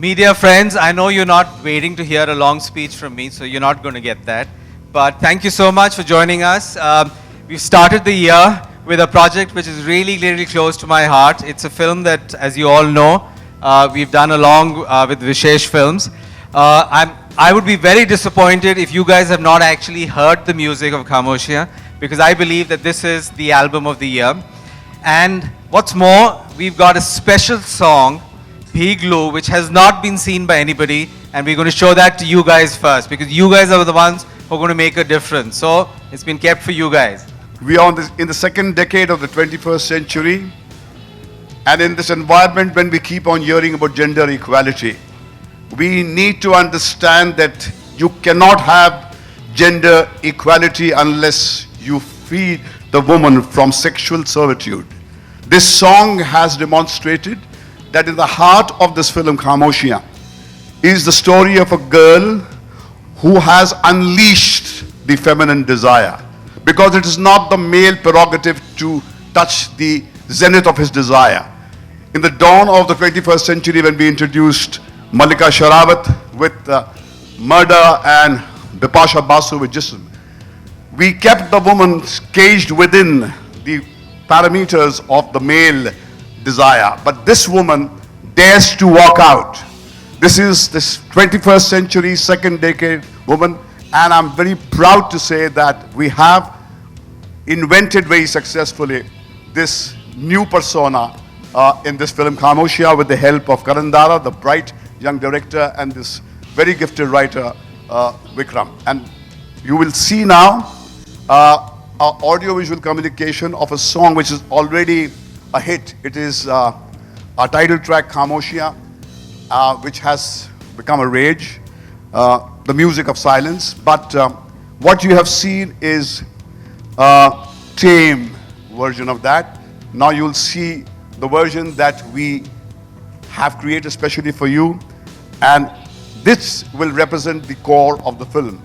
Media friends, I know you're not waiting to hear a long speech from me, so you're not going to get that. But thank you so much for joining us. We've started the year with a project which is really, really close to my heart. It's a film that, as you all know, we've done along with Vishesh Films. I would be very disappointed if you guys have not actually heard the music of Khamoshiyan, because I believe that this is the album of the year. And what's more, we've got a special song, Bhiglu, which has not been seen by anybody, and we're going to show that to you guys first, because you guys are the ones who are going to make a difference. So it's been kept for you guys. We are in the second decade of the 21st century, and in this environment when we keep on hearing about gender equality, we need to understand that you cannot have gender equality unless you free the woman from sexual servitude. This song has demonstrated that in the heart of this film, Khamoshiyan, is the story of a girl who has unleashed the feminine desire. Because it is not the male prerogative to touch the zenith of his desire. In the dawn of the 21st century, when we introduced Mallika Sherawat with Murder and Bipasha Basu with Jism, we kept the woman caged within the parameters of the male desire. But this woman dares to walk out. This is this 21st century, second decade woman, and I'm very proud to say that we have invented very successfully this new persona in this film, Khamoshiyan, with the help of Karan Dara, the bright young director, and this very gifted writer, Vikram. And you will see now our audio-visual communication of a song which is already a hit. It is our title track, Khamoshiyan, which has become a rage, the music of silence. But what you have seen is a tame version of that. Now you'll see the version that we have created especially for you, and this will represent the core of the film.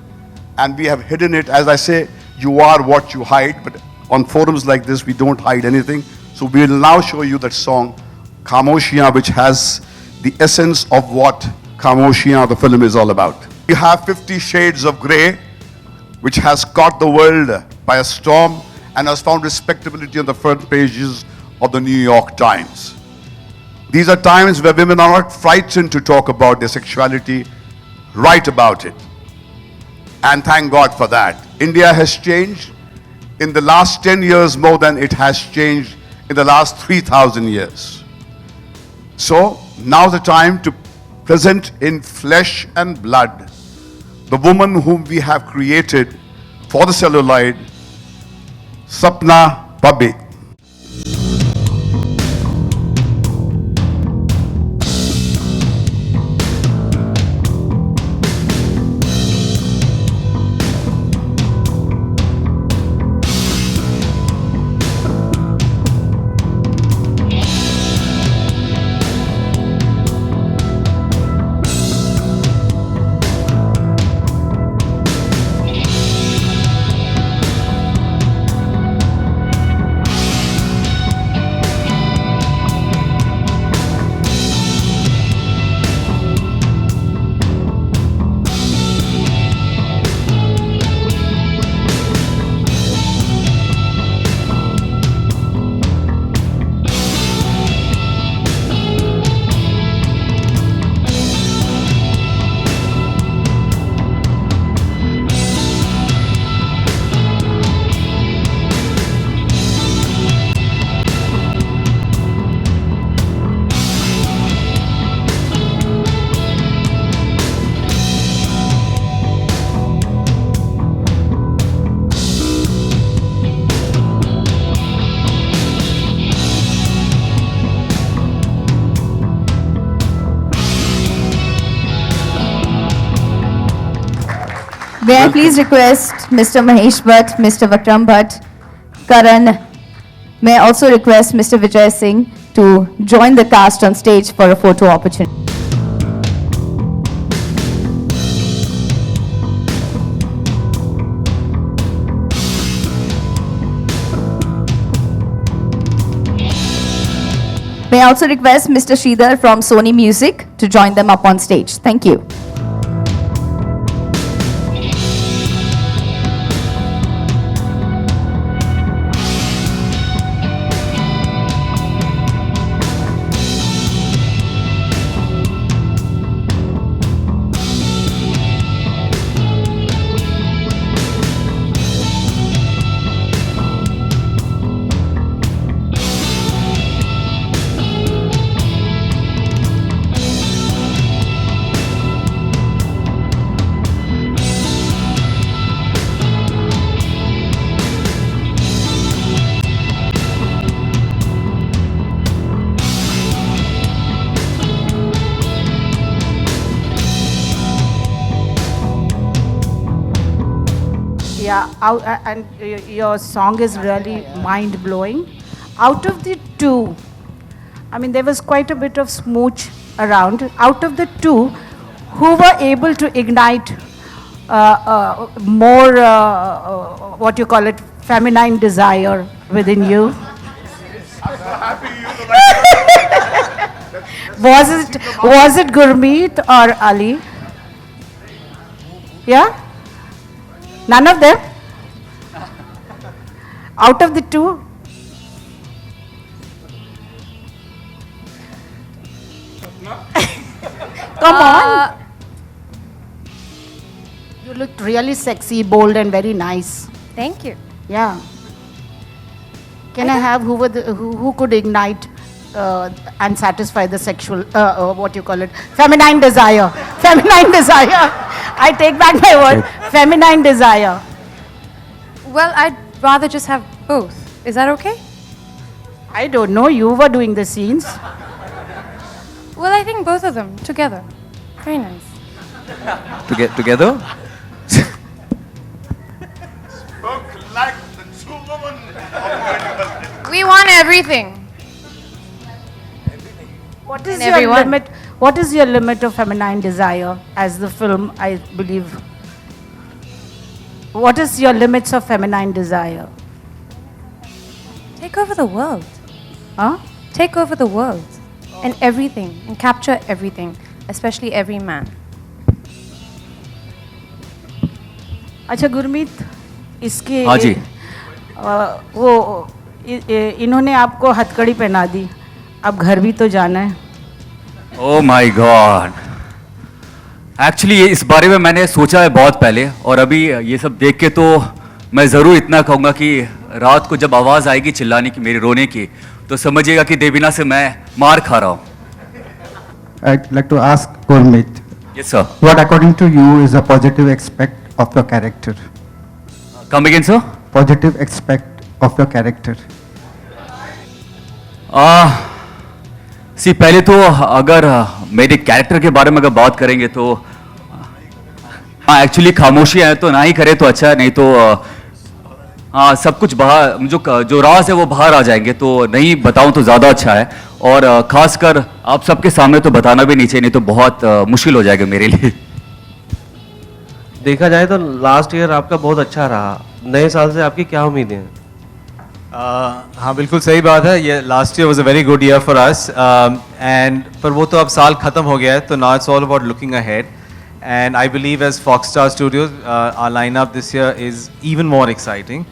And we have hidden it. As I say, you are what you hide, but on forums like this we don't hide anything. So we will now show you that song, Khamoshiyan, which has the essence of what Khamoshiyan, the film, is all about. You have 50 Shades of Grey, which has caught the world by a storm and has found respectability on the front pages of the New York Times. These are times where women are not frightened to talk about their sexuality, write about it. And thank God for that. India has changed in the last 10 years more than it has changed in the last 3,000 years. So now's the time to present in flesh and blood the woman whom we have created for the celluloid, Sapna Babbi. May I please request Mr. Mahesh Bhatt, Mr. Vikram Bhatt, Karan. May I also request Mr. Vijay Singh to join the cast on stage for a photo opportunity. May I also request Mr. Sridhar from Sony Music to join them up on stage. Thank you. Yeah, and your song is really mind blowing. Out of the two, I mean, there was quite a bit of smooch around. Out of the two, who were able to ignite more, what you call it, feminine desire within you? Was it Gurmeet or Ali? Yeah? None of them? Out of the two? Come on. You looked really sexy, bold, and very nice. Thank you. Yeah. Can I have who could ignite and satisfy the sexual, what you call it, feminine desire? Feminine desire. I take back my word. Feminine desire. Well, I'd rather just have both. Is that okay? I don't know. You were doing the scenes. Well, I think both of them together. Very nice. To get together? Spoke like the true woman of We want everything. What is And your everyone. limit? What is your limit of feminine desire as the film, I believe? What is your limits of feminine desire? Take over the world. Huh? Take over the world. And everything. And capture everything. Especially every man. अच्छा गुरमीत इसके हाँ जी। इन्होंने आपको हथकड़ी पहना दी, अब घर भी तो जाना है। ओह माय गॉड, एक्चुअली इस बारे में मैंने सोचा है बहुत पहले, और अभी ये सब देख के तो मैं ज़रूर इतना कहूँगा कि रात को जब आवाज़ आएगी चिल्लाने की, मेरे रोने की, तो समझिएगा कि देवीना से मैं मार खा रहा हूँ। I'd like to ask Gurmeet, yes sir. what according to you is a positive aspect of your character? Come again sir. Positive aspect of your character. सी पहले तो अगर मेरे कैरेक्टर के बारे में अगर बात करेंगे तो हाँ, एक्चुअली खामोशी है तो ना ही करे तो अच्छा है, नहीं तो हाँ सब कुछ बाहर, जो राज है वो बाहर आ जाएंगे, तो नहीं बताऊं तो ज़्यादा अच्छा है। और खासकर आप सबके सामने तो बताना भी नहीं चाहिए, नहीं तो बहुत मुश्किल हो जाएगा मेरे लिए। देखा जाए तो लास्ट ईयर आपका बहुत अच्छा रहा, नए साल से आपकी क्या उम्मीदें हैं? हाँ बिल्कुल सही बात है, ये last year was a very good year for us and पर वो तो अब साल ख़त्म हो गया है, तो now it's all about looking ahead and I believe as Fox Star studios our lineup this year is even more exciting.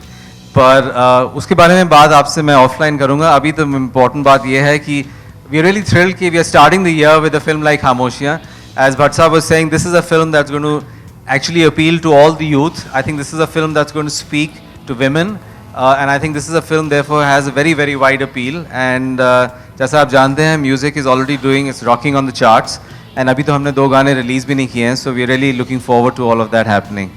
पर उसके बारे में बात आपसे मैं ऑफलाइन करूँगा। अभी तो इम्पॉर्टेंट बात यह है कि वी आर रियली थ्रिल्ड कि we are starting the year with a film like Khamoshiyan. As Bhatt साहब was saying, this is a film that's going to actually appeal to all the youth. I think this is a film that's going to speak to women and I think this is a film therefore has a very very wide appeal and जैसा आप जानते हैं music is already doing, it's rocking on the charts and अभी तो हमने 2 गाने release भी नहीं किए हैं, so we are really looking forward to all of that happening.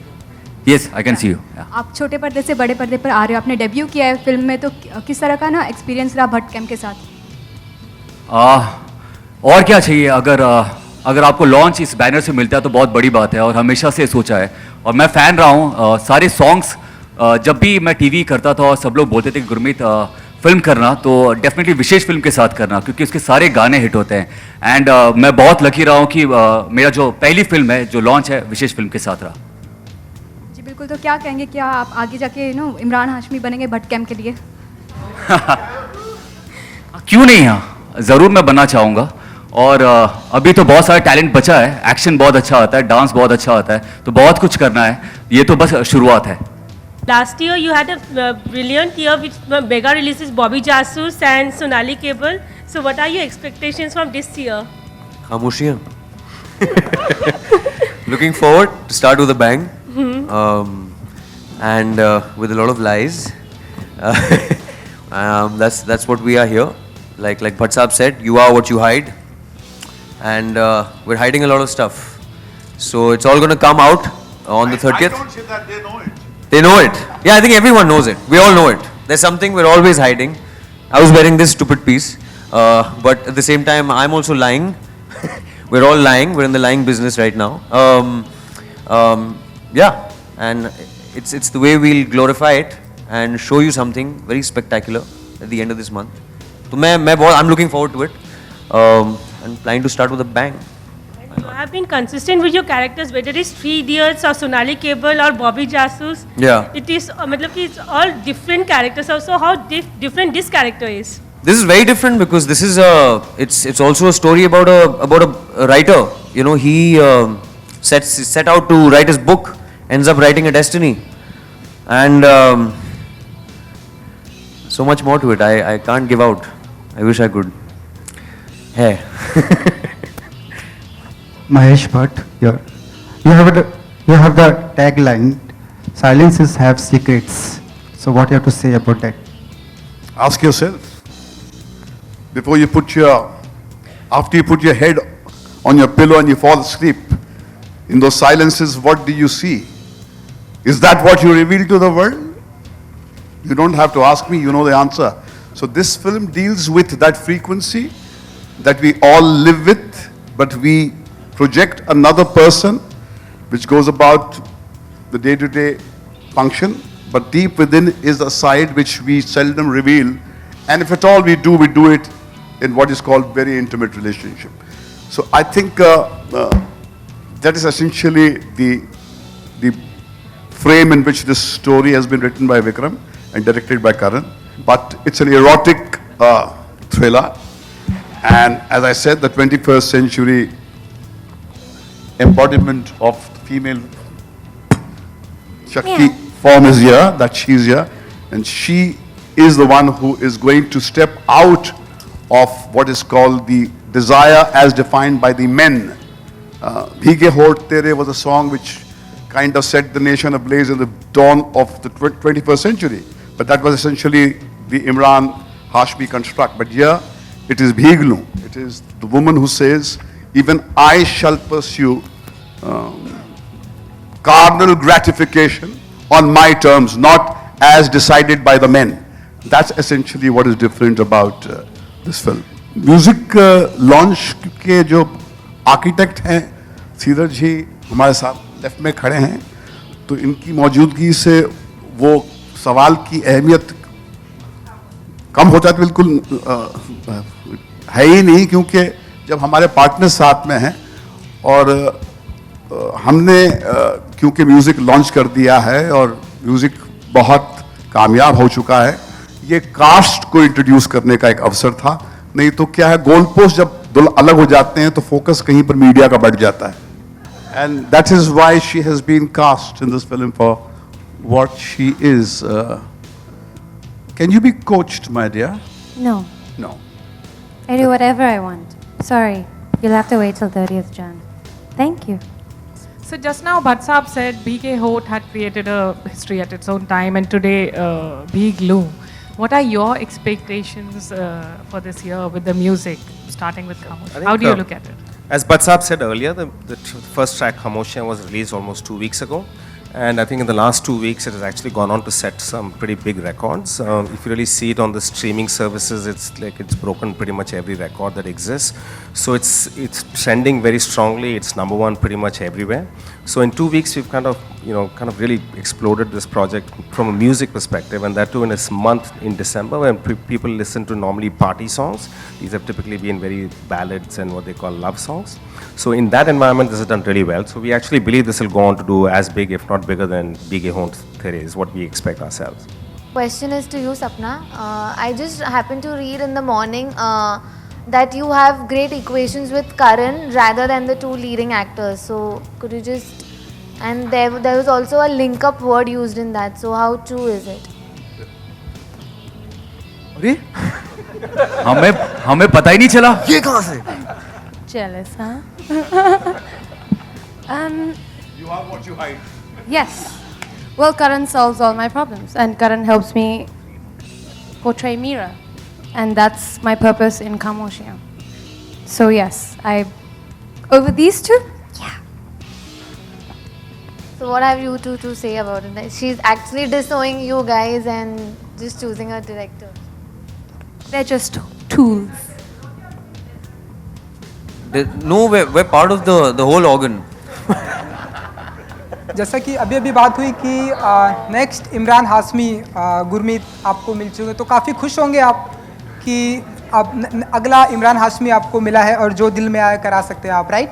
Yes, I can see you. Yeah. आप छोटे पर्दे से बड़े पर्दे पर आ रहे हो, आपने डेब्यू किया है फिल्म में, तो किस तरह का ना एक्सपीरियंस रहा भट्ट कैम के साथ? और क्या चाहिए, अगर आपको लॉन्च इस बैनर से मिलता है तो बहुत बड़ी बात है, और हमेशा से सोचा है और मैं फ़ैन रहा हूँ। सारे सॉन्ग्स जब भी मैं टीवी करता था और सब लोग बोलते थे कि गुरमीत फिल्म करना, तो डेफिनेटली विशेष फिल्म के साथ करना, क्योंकि उसके सारे गाने हिट होते हैं। एंड मैं बहुत लकी रहा हूँ कि मेरा जो पहली फिल्म है जो लॉन्च है विशेष फिल्म के साथ रहा। जी बिल्कुल, तो क्या कहेंगे, क्या आप आगे जाके इमरान हाशमी बनेंगे भट्ट कैम के लिए? क्यों नहीं, ज़रूर मैं बनना चाहूँगा। और अभी तो बहुत सारा टैलेंट बचा है, एक्शन बहुत अच्छा होता है, डांस बहुत अच्छा होता है, तो बहुत कुछ करना है, ये तो बस शुरुआत है। Last year you had a brilliant year with mega releases Bobby Jasus and Sonali Cable. So what are your expectations from this year? खामोशियाँ. Looking forward to start with a bang. And with a lot of lies. That's what we are here. Like Bhatt Saab said, you are what you hide. And we're hiding a lot of stuff. So it's all going to come out on the 30th. I don't say that, they know it. They know it. Yeah, I think everyone knows it. We all know it. There's something we're always hiding. I was wearing this stupid piece. But at the same time, I'm also lying. We're all lying. We're in the lying business right now. Yeah. And it's the way we'll glorify it and show you something very spectacular at the end of this month. So I'm looking forward to it. And planning to start with a bang. You have been consistent with your characters, whether it is Three Idiots or Sonali Cable or Bobby Jasus. Yeah. It is, it's all different characters. Also, how different this character is. This is very different because this is it's also a story about a writer. You know, he set out to write his book, ends up writing a destiny, and so much more to it. I can't give out. I wish I could. Hey. Mahesh Bhatt, you have the tagline, "Silences have secrets." So what you have to say about that? Ask yourself, before you after you put your head on your pillow and you fall asleep, in those silences, what do you see? Is that what you reveal to the world? You don't have to ask me, you know the answer. So this film deals with that frequency that we all live with, but we project another person, which goes about the day-to-day function, but deep within is a side which we seldom reveal, and if at all we do it in what is called very intimate relationship. So I think that is essentially the frame in which this story has been written by Vikram and directed by Karan. But it's an erotic thriller, and as I said, the 21st century embodiment of female Shakti form is here, that she's here, and she is the one who is going to step out of what is called the desire as defined by the men. Bhige Hot Tere was a song which kind of set the nation ablaze in the dawn of the 21st century. But that was essentially the Imran Hashmi construct. But here, it is Bhiglu. It is the woman who says, even I shall pursue carnal gratification on my terms, not as decided by the men. That's essentially what is different about this film. Music launch के जो architect हैं, सीधर जी हमारे साथ left में खड़े हैं, तो इनकी मौजूदगी से वो सवाल की अहमियत कम हो जाती बिल्कुल है ही नहीं, क्योंकि जब हमारे पार्टनर साथ में हैं और हमने क्योंकि म्यूज़िक लॉन्च कर दिया है और म्यूज़िक बहुत कामयाब हो चुका है, ये कास्ट को इंट्रोड्यूस करने का एक अवसर था। नहीं तो क्या है, गोल पोस्ट जब अलग हो जाते हैं तो फोकस कहीं पर मीडिया का बढ़ जाता है। And that is why she has been cast in this film for what she is. Can you be coached my dear? No. No. I do whatever I want. Sorry, you'll have to wait till 30th Jan. Thank you. So just now Bhatt Saab said B.K. Hot had created a history at its own time, and today Bhiglu. What are your expectations for this year with the music, starting with Khamoshi? How do you look at it? As Bhatt Saab said earlier, the first track Khamoshi was released almost 2 weeks ago. And I think in the last 2 weeks, it has actually gone on to set some pretty big records. If you really see it on the streaming services, it's broken pretty much every record that exists. So it's trending very strongly. It's #1 pretty much everywhere. So in 2 weeks, we've kind of really exploded this project from a music perspective, and that too in a month in December when people listen to normally party songs. These have typically been very ballads and what they call love songs. So in that environment, this has done really well. So we actually believe this will go on to do as big, if not bigger than Bhige Hot Tere is what we expect ourselves. Question is to you, Sapna. I just happened to read in the morning that you have great equations with Karan rather than the two leading actors. So could you just, and there was also a link up word used in that. So how true is it? अरे हमें पता ही नहीं चला ये कहाँ से? Jealous, huh? You are what you hide. Yes. Well, Karan solves all my problems, and Karan helps me portray Meera, and that's my purpose in Khamoshia. So yes, over these two. So what have you two to say about it? That she's actually disowning you guys and just choosing a director. They're just tools. No, we're part of the whole organ. जैसा कि अभी बात हुई कि next Imran Hashmi Gurmeet आपको मिल चुके, तो काफ़ी खुश होंगे आप कि अब अगला इमरान हाशमी आपको मिला है और जो दिल में आया करा सकते हैं आप, राइट?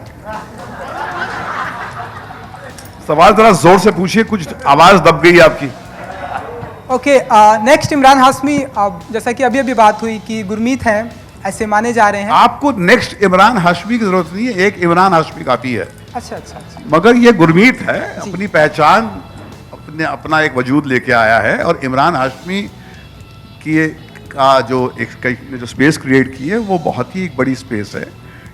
सवाल जरा जोर से पूछिए, कुछ आवाज दब गई आपकी। ओके, नेक्स्ट इमरान हाशमी, जैसा कि अभी बात हुई कि गुरमीत हैं, ऐसे माने जा रहे हैं। आपको नेक्स्ट इमरान हाशमी की जरूरत नहीं है, एक इमरान हाशमी काफी है। अच्छा। मगर ये गुरमीत है, अपनी पहचान, अपना एक वजूद लेके आया है, और इमरान हाशमी की का जो स्पेस क्रिएट की है वो बहुत ही एक बड़ी स्पेस है।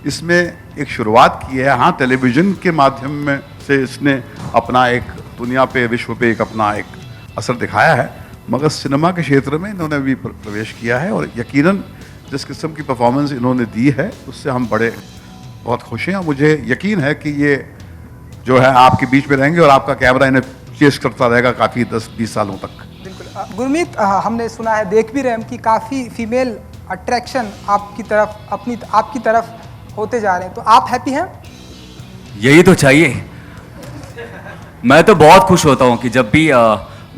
इसमें एक शुरुआत की है, हाँ, टेलीविज़न के माध्यम में से इसने अपना एक दुनिया पे, विश्व पे एक अपना एक असर दिखाया है, मगर सिनेमा के क्षेत्र में इन्होंने भी प्रवेश किया है, और यकीनन जिस किस्म की परफॉर्मेंस इन्होंने दी है उससे हम बहुत खुश हैं। मुझे यकीन है कि ये जो है आपके बीच में रहेंगे और आपका कैमरा इन्हें चेस करता रहेगा काफ़ी 10-20 सालों तक। बिल्कुल। गुरमीत, हमने सुना है, देख भी रहे हैं कि काफ़ी फीमेल अट्रैक्शन आपकी तरफ होते जा रहे हैं, तो आप हैप्पी हैं? यही तो चाहिए। मैं तो बहुत खुश होता हूँ कि जब भी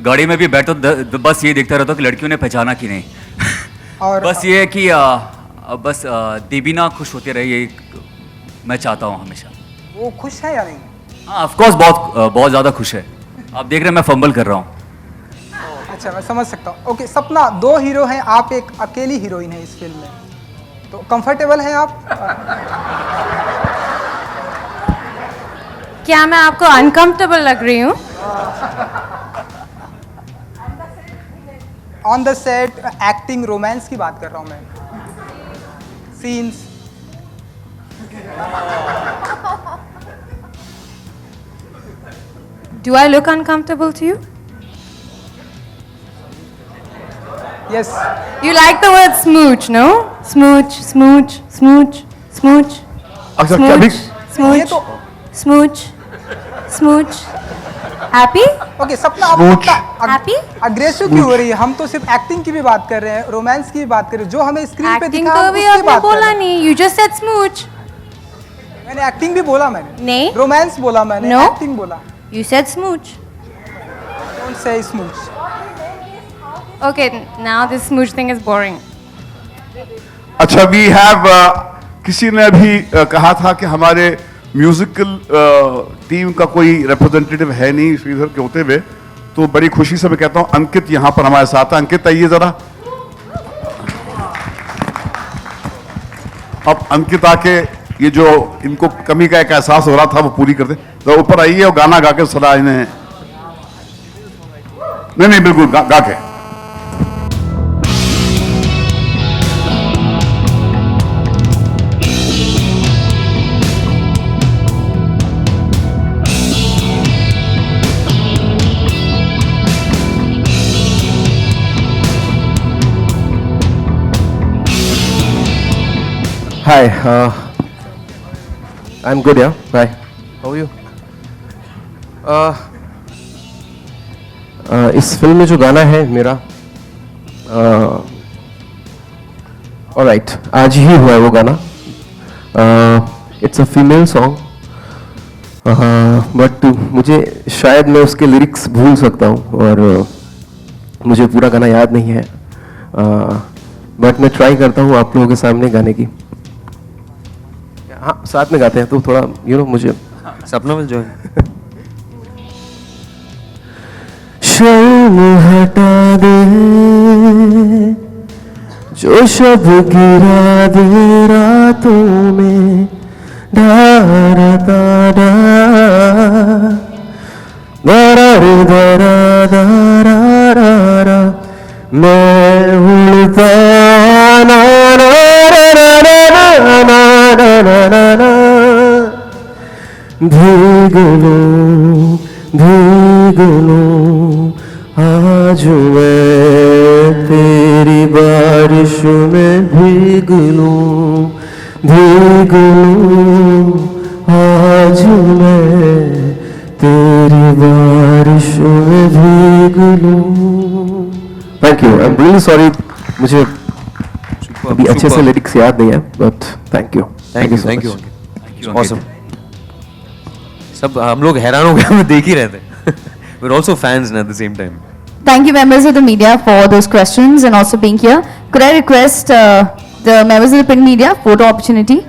गाड़ी में भी बैठो तो बस ये देखता रहता हूँ कि लड़कियों ने पहचाना कि नहीं। और बस ये है कि बस देबीना खुश होते रहे, ये मैं चाहता हूँ हमेशा। वो खुश है या नहीं? हाँ, ऑफ कोर्स बहुत ज़्यादा खुश है। आप देख रहे हैं मैं फंबल कर रहा हूँ। अच्छा, मैं समझ सकता हूँ। ओके सपना, 2 हीरो हैं, आप एक अकेली हीरोइन है इस फिल्म में, तो कंफर्टेबल हैं आप? क्या मैं आपको अनकंफर्टेबल लग रही हूँ? On the set acting, romance की बात कर रहा हूँ मैं, scenes. Do I look uncomfortable to you? Yes. You like the word smooch, no? Smooch, smooch, smooch, smooch. Smooch, smooch, smooch, smooch. Happy? Okay, सपना आप Happy? अग्रेसिव क्यों हो रही है? हम तो सिर्फ एक्टिंग की भी बात कर रहे हैं, रोमांस की भी बात कर रहे हैं, जो हमें स्क्रीन पे दिखा तो भी आपने बोला नहीं, you just said smooch. मैंने एक्टिंग भी बोला, मैंने नहीं, रोमांस बोला, मैंने एक्टिंग बोला। You said smooch. Don't say smooch. Okay, now this smooch thing is boring. अच्छा, we have किसी ने अभी कहा था कि हमारे म्यूजिकल टीम का कोई रिप्रेजेंटेटिव है नहीं श्रीधर के होते हुए, तो बड़ी खुशी से मैं कहता हूं अंकित यहाँ पर हमारे साथ है। अंकित आइए जरा। अब अंकित आके ये जो इनको कमी का एक एहसास हो रहा था वो पूरी कर दे। तो ऊपर आइए और गाना गा के सलाह इन्हें। नहीं बिल्कुल गा के। Hi, I'm good, yeah. Hi, how are you? इस फिल्म में जो गाना है मेरा, ऑलराइट, आज ही हुआ है वो गाना। It's a female song, but मुझे शायद मैं उसके लिरिक्स भूल सकता हूँ और मुझे पूरा गाना याद नहीं है, बट मैं ट्राई करता हूँ आप लोगों के सामने गाने की। हाँ, साथ में गाते हैं तो थोड़ा मुझे सपना विल जॉइन। शर्म हटा दे जो शब गिरा दे रातों में डारता दारा मैं उड़ता ना ना भीग लूं आज मैं तेरी बारिश में भीग लूं आज मैं तेरी बारिश में भीग लूं। Thank you, I am really sorry, मुझे अभी अच्छे से लिरिक्स याद नहीं है, but thank you thank you awesome. सब हम लोग हैरान हो गए, हमें देख ही रहे थे। We're also fans at the same time. Thank you, members of the media, for those questions and also being here. Could I request the members of the print media photo opportunity?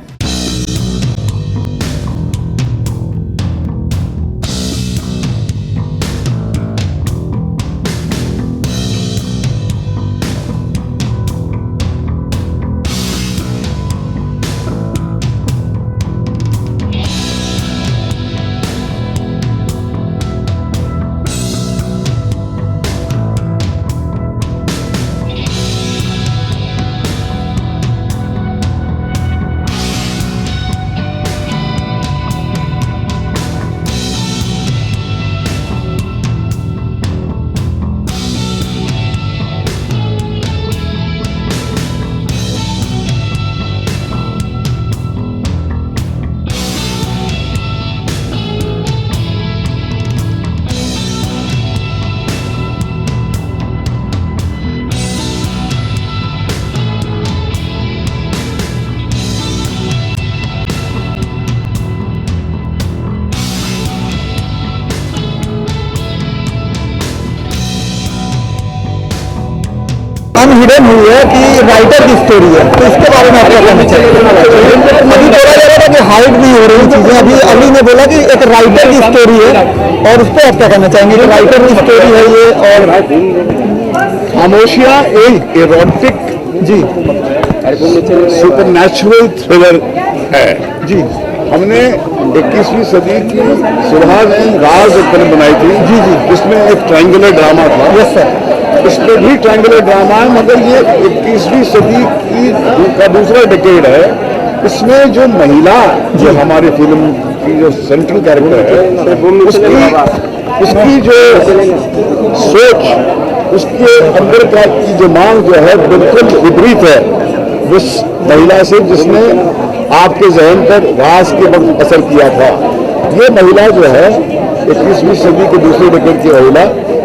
Hidden हुई है कि writer की story है, तो इसके बारे में आप क्या कहना चाहिए? अभी बोला जा रहा था कि हाइड नहीं हो रही चीजें, अभी ने बोला कि एक राइटर की स्टोरी है, और उस पर आप क्या कहना चाहेंगे कि राइटर की स्टोरी है ये? और खामोशियां एक एरोटिक जी सुपरनैचुरल थ्रिलर है जी। हमने 21वीं सदी की सुबह में राज एक फिल्म बनाई थी जी जिसमें एक ट्रायंगुलर ड्रामा था। यस सर, इसमें भी ट्रायंगुलर ड्रामा है, मगर ये 21वीं सदी का दूसरा डिकेड है। इसमें जो महिला जो हमारी फिल्म की जो सेंट्रल कैरेक्टर है, उसकी जो सोच, उसके अंदर का की जो मांग जो है बिल्कुल विपरीत है उस महिला से जिसने आपके जहन पर राज के वक्त असर किया था। ये महिला जो है 21वीं सदी के दूसरे डिकेड की महिला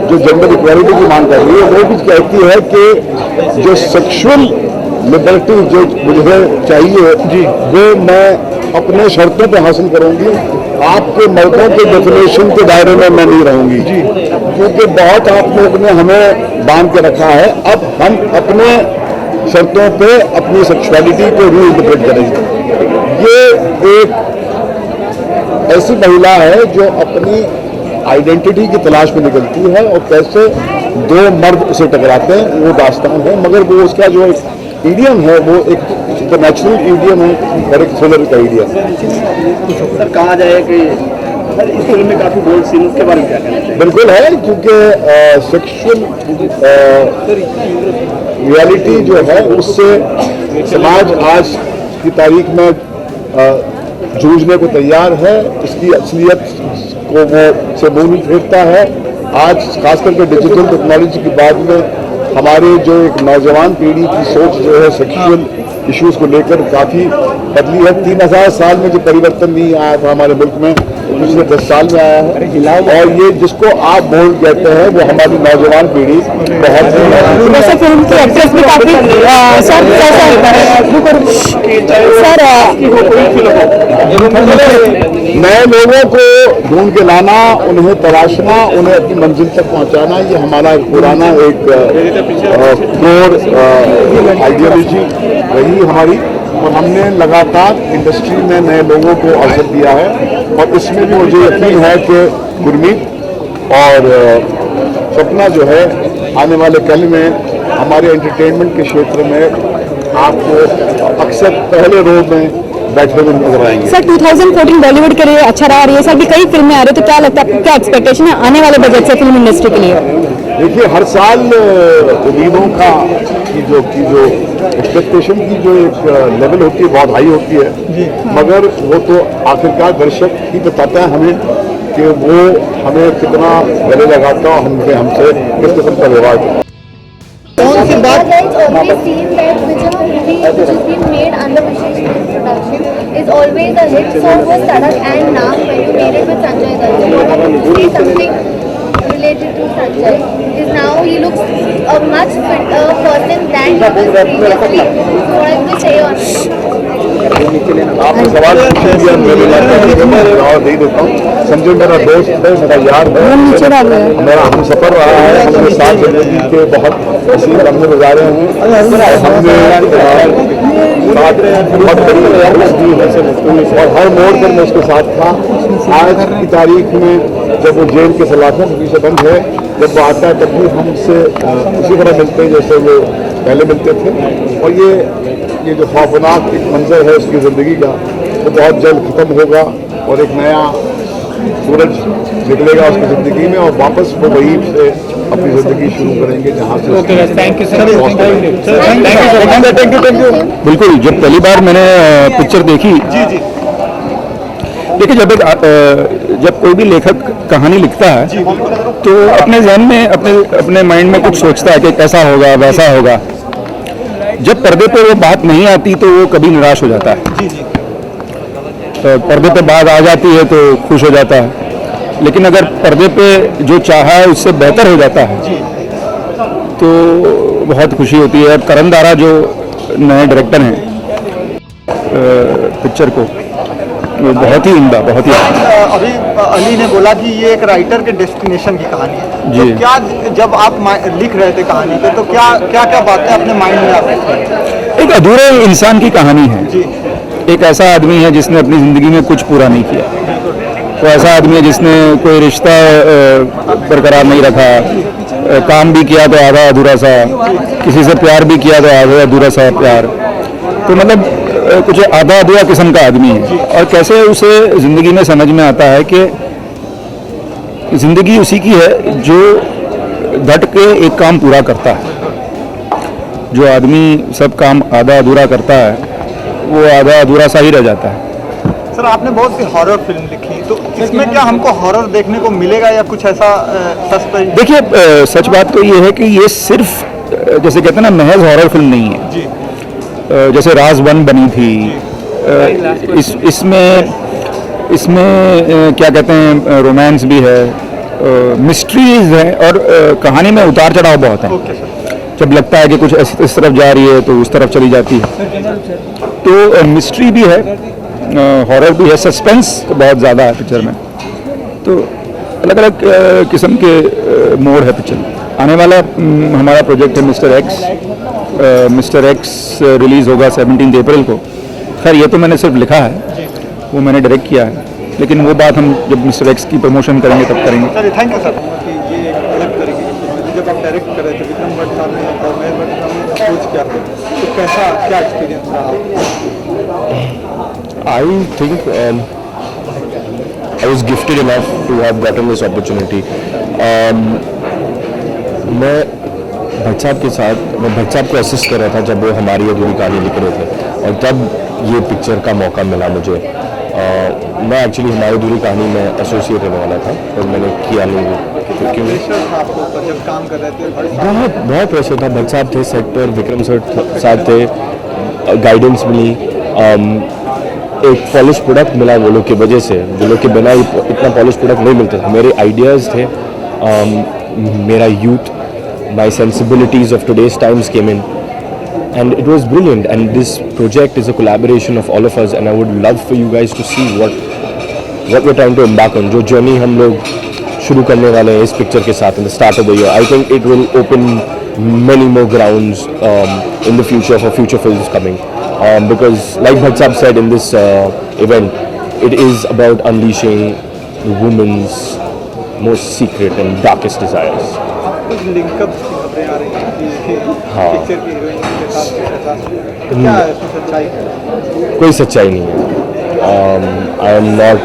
जो जेंडर इक्वालिटी की मांग कर रही है, वो भी कहती है कि जो सेक्सुअल लिबर्टी जो मुझे चाहिए जी, वो मैं अपने शर्तों पे हासिल करूंगी, आपके मर्दों के डेफिनेशन के दायरे में मैं नहीं रहूंगी जी, क्योंकि बहुत आप लोग ने हमें बांध के रखा है। अब हम अपने शर्तों पे अपनी सेक्सुअलिटी को रीइंटरप्रेट करेंगे। ये एक ऐसी महिला है जो अपनी आइडेंटिटी की तलाश में निकलती है और कैसे दो मर्द उसे टकराते हैं, वो दास्तान है। मगर वो उसका जो एक ईडियम है वो एक सुपरनैचुरल ईडियम है और एक थ्रिलर का ईडियम है। सर कहा जाए कि इस फिल्म में काफी बोल्ड सीन्स के बारे में क्या कहना चाहिए? बिल्कुल है, क्योंकि सेक्सुअल रियलिटी जो है उससे समाज आज की तारीख में जूझने को तैयार है। इसकी असलियत को वो से मुंह नहीं फेरता है। आज खास करके डिजिटल टेक्नोलॉजी की बाद में हमारे जो एक नौजवान पीढ़ी की सोच जो है सेक्सुअल इश्यूज को लेकर काफ़ी बदली है। 3000 साल में जो परिवर्तन नहीं आया था हमारे मुल्क में, पिछले 10 साल में आया है। और ये जिसको आप बोल कहते हैं वो हमारी नौजवान पीढ़ी बहुत वैसे फिल्म की एक्ट्रेस भी काफी नए लोगों को ढूंढ के लाना, उन्हें तलाशना, उन्हें अपनी मंजिल तक पहुंचाना, ये हमारा एक पुराना एक कोर आइडियोलॉजी रही हमारी। और हमने लगातार इंडस्ट्री में नए लोगों को अवसर दिया है और इसमें भी मुझे यकीन है कि गुरमीत और सपना जो है आने वाले कल में हमारे एंटरटेनमेंट के क्षेत्र में आपको अक्सर पहले रो में बैठे हुए नजर आएंगे। सर 2014 बॉलीवुड के लिए अच्छा रहा और ये साल भी कई फिल्में आ रही है, तो क्या लगता है आपको, क्या एक्सपेक्टेशन है आने वाले बजट से फिल्म इंडस्ट्री के लिए? देखिए, हर साल उम्मीदों का की जो एक्सपेक्टेशन की जो एक लेवल होती है बहुत हाई होती है, मगर वो तो आखिरकार दर्शक ही बताता है हमें कि वो हमें कितना गले लगाता है, हमसे किस किस्म का व्यवहार करता है। कौन सी बात always seen that whichever movie which has been made under Vishesh Films production is always a hit. So was Tarak and Naam when you made it with Sanjay Dutt. So what I want to say something related to Sanjay is now he looks a much fitter person than he was previously. So what I want to say on it. आपने सवाल पूछ दिया, जवाब दे देता हूँ। संजय मेरा दोस्त है, मेरा यार है, मेरा हम सफर रहा है, हमने साथ जिंदगी के बहुत हसीन लम्हे गुजारे हैं, हमने बहुत बड़ी दोस्ती है और हर मोड़ पर मैं उसके साथ था। आज की तारीख में जब वो जेल के सलाखों के पीछे बंद है, जब वो आता है तब भी हमसे उसी तरह मिलते हैं जैसे वो पहले मिलते थे। और ये जो खौफनाक एक मंजर है उसकी ज़िंदगी का, वो बहुत जल्द ख़त्म होगा और एक नया सूरज निकलेगा उसकी ज़िंदगी में और वापस वो वहीं से अपनी ज़िंदगी शुरू करेंगे जहाँ से। Thank you sir, thank you. बिल्कुल, जब पहली बार मैंने पिक्चर देखी, देखिए जब कोई भी लेखक कहानी लिखता है तो अपने जहन में अपने माइंड में कुछ सोचता है कि कैसा होगा वैसा होगा। जब पर्दे पे वो बात नहीं आती तो वो कभी निराश हो जाता है, तो पर्दे पे बात आ जाती है तो खुश हो जाता है। लेकिन अगर पर्दे पे जो चाहा है उससे बेहतर हो जाता है तो बहुत खुशी होती है। और करण दारा जो नए डायरेक्टर हैं पिक्चर को, वो बहुत ही उम्दा, बहुत ही अभी अली ने बोला कि ये एक राइटर के डेस्टिनेशन की कहानी है, तो क्या जब आप लिख रहे थे कहानी पे तो क्या बातें अपने माइंड में आ रही थी? एक अधूरे इंसान की कहानी है। एक ऐसा आदमी है जिसने अपनी ज़िंदगी में कुछ पूरा नहीं किया, तो ऐसा आदमी है जिसने कोई रिश्ता बरकरार नहीं रखा, काम भी किया तो आधा अधूरा सा, किसी से प्यार भी किया तो आधा अधूरा सा प्यार, तो मतलब कुछ आधा अधूरा किस्म का आदमी है। और कैसे उसे ज़िंदगी में समझ में आता है कि ज़िंदगी उसी की है जो डट के एक काम पूरा करता है। जो आदमी सब काम आधा अधूरा करता है वो आधा अधूरा सा ही रह जाता है। सर आपने बहुत सी हॉरर फिल्म लिखी, तो इसमें क्या हमको हॉरर देखने को मिलेगा या कुछ ऐसा सस्पेंस? देखिए सच बात तो ये है कि ये सिर्फ जैसे कहते हैं ना महज हॉरर फिल्म नहीं है जी। जैसे राज 1 बनी थी, इसमें क्या कहते हैं रोमांस भी है, मिस्ट्रीज है और कहानी में उतार चढ़ाव बहुत है। जब लगता है कि कुछ इस तरफ जा रही है तो उस तरफ चली जाती है, तो मिस्ट्री भी है, हॉरर भी है, सस्पेंस बहुत ज़्यादा है पिक्चर में। तो अलग अलग किस्म के मोड है पिक्चर में। आने वाला हमारा प्रोजेक्ट है मिस्टर एक्स रिलीज़ होगा 17 अप्रैल को। खैर ये तो मैंने सिर्फ लिखा है, वो मैंने डायरेक्ट किया है, लेकिन वो बात हम जब मिस्टर एक्स की प्रमोशन करेंगे तब करेंगे। Sir thank you sir. ये अलग तरीके की जब आप डायरेक्ट कर रहे थे विक्रम भट्ट साहब ने और मैं भट्ट साहब ने अप्रोच किया तो क्या एक्सपीरियंस रहा? I think I was gifted enough to have gotten this opportunity. मैं भट्ट साहब के साथ भट्ट साहब को असिस्ट कर रहा था जब वो हमारी अधूरी कहानी लिख रहे थे, और तब ये पिक्चर का मौका मिला मुझे। मैं एक्चुअली हमारी अधूरी कहानी में एसोसिएट होने वाला था और मैंने किया नहीं, क्योंकि बहुत प्रेशर था। भट्ट साहब थे सेट पर, विक्रम सर साथ थे, गाइडेंस मिली, एक पॉलिश प्रोडक्ट मिला वो लोग की वजह से। वो लोग के बिना इतना पॉलिश प्रोडक्ट नहीं मिलता था। मेरे आइडियाज़ थे, मेरा youth, my sensibilities of today's times came in, and it was brilliant. And this project is a collaboration of all of us, and I would love for you guys to see what we're trying to embark on. जो journey हम लोग शुरू करने वाले हैं इस picture के साथ in the start of the year, I think it will open many more grounds in the future for future films coming. Because like Bhatt Sahab said in this event, it is about unleashing the woman's most secret and darkest desires. Link up खबरें आ रही हैं कि हाँ। Picture की heroine के साथ क्या है इसमें सच्चाई है? कोई सच्चाई नहीं है। I am not,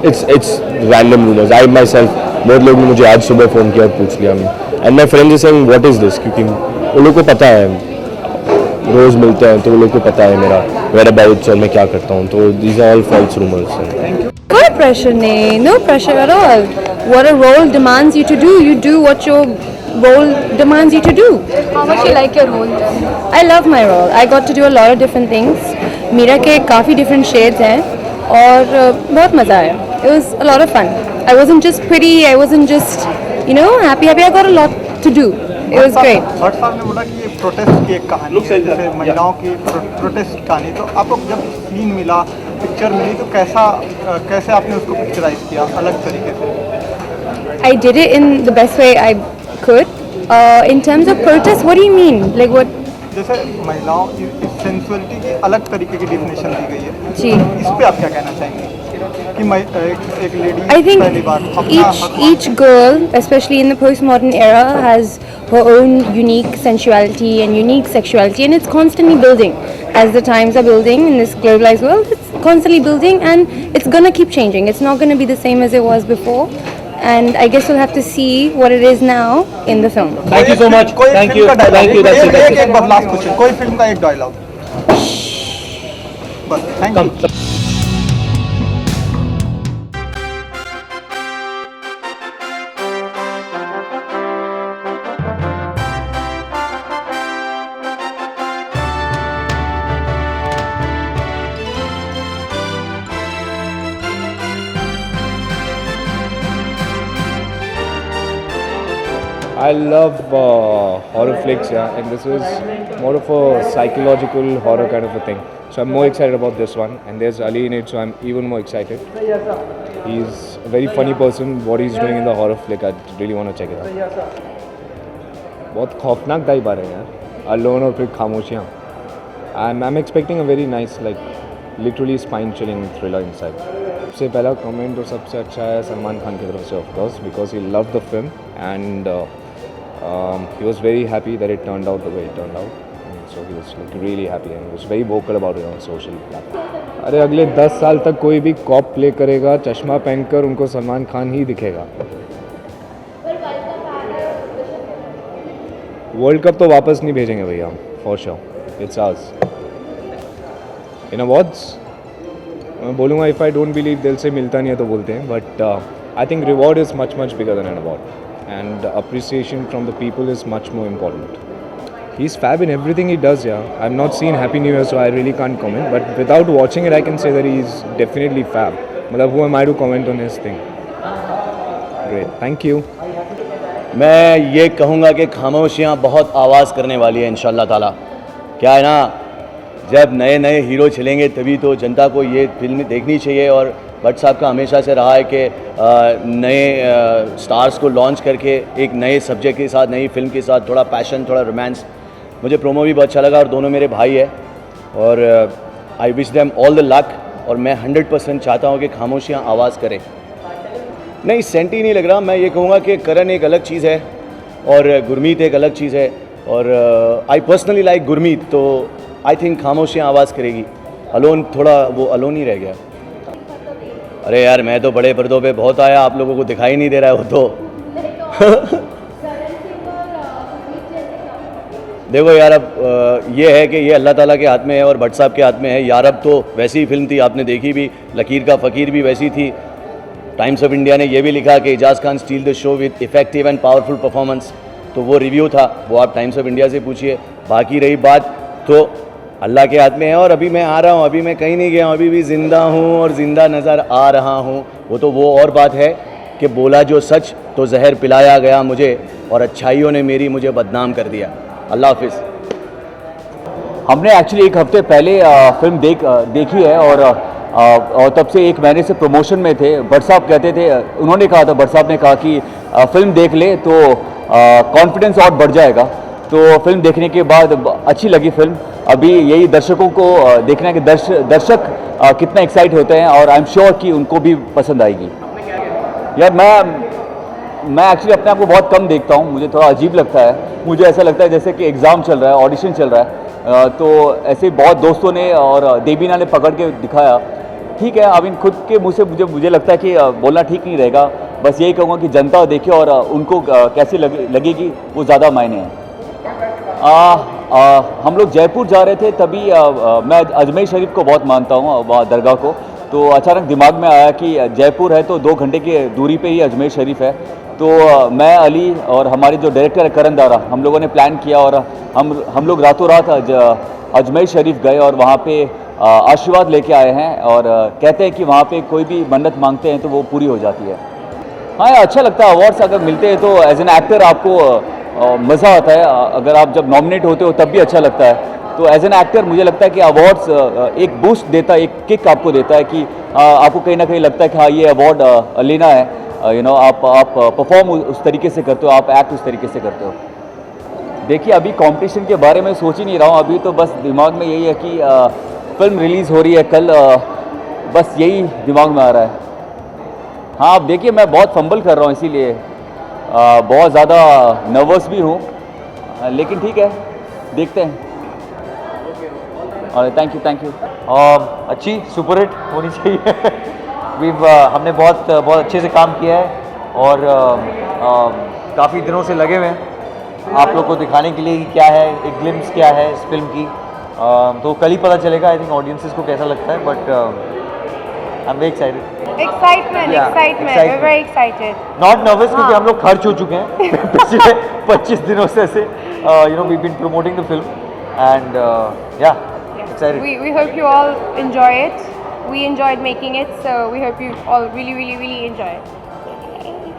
it's random rumours. I my self, बहुत लोग ने मुझे आज सुबह फ़ोन किया और पूछ लिया, and my friends are saying what is this, क्योंकि उन लोगों को पता है, रोज़ मिलते हैं तो उन लोगों को पता है मेरा वेयर अबाउट्स और मैं क्या करता हूँ, तो these are all false rumours. कोई प्रेशर नहीं, no pressure at all. What a role demands you to do, you do what your role demands you to do. How much you like your role? I love my role. I got to do a lot of different things. Meera के काफ़ी different shades हैं और बहुत मज़ा आया. It was a lot of fun. I wasn't just pretty, I wasn't just, you know, happy. I got a lot to do. It was great. Bhatt साहब ने बोला कि ये प्रोटेस्ट की एक कहानी है, जैसे महिलाओं की प्रोटेस्ट की कहानी, तो आपको जब सीन मिला, पिक्चर मिली, तो कैसे आपने उसको पिक्चराइज किया अलग तरीके से? I did it in the best way I could. In terms of protest, what do you mean? Like what? जैसे महिलाओं की सेंसुअलिटी की अलग तरीके की डिफिनेशन दी गई है जी, इस पे आप क्या कहना चाहेंगे कि एक लेडी I think पहली बार अपना each girl, especially in the postmodern era, has her own unique sensuality and unique sexuality, and it's constantly building. As the times are building in this globalized world, it's constantly building, and it's gonna keep changing. It's not gonna be the same as it was before. And I guess we'll have to see what it is now in the film. Thank you so much. Thank you. Thank you. एक बार last question, कोई film का एक dialogue बस. Thank you. I love horror flicks, yeah, and this was more of a psychological horror kind of a thing. So I'm more excited about this one, and there's Ali in it, so I'm even more excited. He's a very funny person. What he's doing in the horror flick, I really want to check it out. बहुत खौफनाक type आ रहे हैं यार, alone और फिर खामोशियाँ. And I'm expecting a very nice, like, literally spine-chilling thriller inside. सबसे पहला comment और सबसे अच्छा है सलमान खान की तरफ से, of course, because he love the film and he was very happy that it turned out the way it turned out. So he was like really happy and he was very vocal about it on social platform. अरे अगले 10 साल तक कोई भी corp play करेगा चश्मा पहनकर, उनको सलमान खान ही दिखेगा. वर्ल्ड कप तो वापस नहीं भेजेंगे भैया, for sure. It's hours. In awards मैं बोलूँगा, इफ़ आई डोंट बिलीव दिल से मिलता नहीं है तो बोलते हैं, but I think reward is much bigger than an award. And appreciation from the people is much more important. He's fab in everything he does, yeah. I've not seen Happy New Year, so I really can't comment. But without watching it, I can say that he's definitely fab. Matlab, who am I to comment on his thing? Great, thank you. मैं ये कहूँगा कि खामोशियाँ बहुत आवाज़ करने वाली है इंशाल्लाह ताला. क्या है ना, जब नए नए हीरो चलेंगे तभी तो जनता को ये फिल्म देखनी चाहिए. और भट्ट साहब का हमेशा से रहा है कि नए स्टार्स को लॉन्च करके एक नए सब्जेक्ट के साथ, नई फिल्म के साथ, थोड़ा पैशन, थोड़ा रोमांस. मुझे प्रोमो भी बहुत अच्छा लगा और दोनों मेरे भाई हैं और I wish them all the luck. और मैं 100% चाहता हूँ कि खामोशियाँ आवाज़ करें. नहीं, सेंटी नहीं लग रहा. मैं ये कहूँगा कि करण एक अलग चीज़ है और गुरमीत एक अलग चीज़ है. और आई पर्सनली लाइक गुरमीत, तो आई थिंक खामोशियाँ आवाज़ करेगी. अलोन थोड़ा वो अलोन ही रह गया. अरे यार, मैं तो बड़े पर्दों पे बहुत आया, आप लोगों को दिखाई नहीं दे रहा है वो तो. देखो यार, अब ये है कि ये अल्लाह ताला के हाथ में है और भट्ट साहब के हाथ में है. यार अब तो वैसी ही फिल्म थी, आपने देखी भी. लकीर का फ़कीर भी वैसी थी. टाइम्स ऑफ इंडिया ने ये भी लिखा कि Ejaz Khan steal the show with effective and powerful performance. तो वो रिव्यू था, वो आप टाइम्स ऑफ इंडिया से पूछिए. बाकी रही बात तो अल्लाह के हाथ में है. और अभी मैं आ रहा हूँ, अभी मैं कहीं नहीं गया हूँ, अभी भी ज़िंदा हूँ और ज़िंदा नज़र आ रहा हूँ. वो तो वो और बात है कि बोला जो सच तो जहर पिलाया गया मुझे और अच्छाइयों ने मेरी मुझे बदनाम कर दिया. अल्लाह हाफिज़. हमने एक्चुअली एक हफ्ते पहले फिल्म देखी है और तब से एक महीने से प्रमोशन में थे. भट्ट साहब कहते थे, उन्होंने कहा था, भट्ट साहब ने कहा कि फिल्म देख ले तो कॉन्फिडेंस और बढ़ जाएगा. तो फिल्म देखने के बाद अच्छी लगी फिल्म. अभी यही दर्शकों को देखना है कि दर्शक कितना एक्साइट होते हैं और आई एम श्योर कि उनको भी पसंद आएगी. यार मैं एक्चुअली अपने आप को बहुत कम देखता हूँ, मुझे थोड़ा अजीब लगता है। मुझे ऐसा लगता है जैसे कि एग्ज़ाम चल रहा है, ऑडिशन चल रहा है। तो ऐसे बहुत दोस्तों ने और देवीना ने पकड़ के दिखाया। ठीक है, अभी खुद के मुँह से मुझे लगता है कि बोलना ठीक नहीं रहेगा। बस यही कहूँगा कि जनता देखे और उनको कैसे लगेगी वो ज़्यादा मायने हैं। हम लोग जयपुर जा रहे थे तभी मैं अजमेर शरीफ को बहुत मानता हूँ, वहाँ दरगाह को। तो अचानक दिमाग में आया कि जयपुर है तो 2 घंटे की दूरी पे ही अजमेर शरीफ है। तो मैं, अली और हमारे जो डायरेक्टर है करण दारा, हम लोगों ने प्लान किया और हम लोग रातों रात अजमेर शरीफ गए और वहाँ पे आशीर्वाद लेके आए हैं। और कहते हैं कि वहाँ पे कोई भी मन्नत मांगते हैं तो वो पूरी हो जाती है। हाँ, अच्छा लगता है। अवार्ड्स अगर मिलते हैं तो एज एन एक्टर आपको मज़ा आता है। अगर आप जब नॉमिनेट होते हो तब भी अच्छा लगता है। तो एज एन एक्टर मुझे लगता है कि अवार्ड्स एक बूस्ट देता है, एक किक आपको देता है कि आपको कहीं ना कहीं लगता है कि हाँ, ये अवार्ड लेना है। आप परफॉर्म उस तरीके से करते हो, आप एक्ट उस तरीके से करते हो। देखिए, अभी कंपटीशन के बारे में सोच ही नहीं रहा हूँ। अभी तो बस दिमाग में यही है कि फिल्म रिलीज़ हो रही है कल, बस यही दिमाग में आ रहा है। हाँ, अब देखिए, मैं बहुत फंबल कर रहा हूँ, इसीलिए बहुत ज़्यादा नर्वस भी हूँ, लेकिन ठीक है, देखते हैं। और थैंक यू। अच्छी सुपरहिट होनी चाहिए। हमने बहुत अच्छे से काम किया है और काफ़ी दिनों से लगे हुए हैं आप लोग को दिखाने के लिए कि क्या है, एक ग्लिम्स क्या है इस फिल्म की। तो कल ही पता चलेगा आई थिंक ऑडियंसेस को कैसा लगता है, but I am very excited. Excitement. We're very excited. Not nervous क्योंकि हम लोग खर्च हो चुके हैं पिछले 25 दिनों से ऐसे we been promoting the film and yeah excited. We hope you all enjoy it. We enjoyed making it, so we hope you all really enjoy it.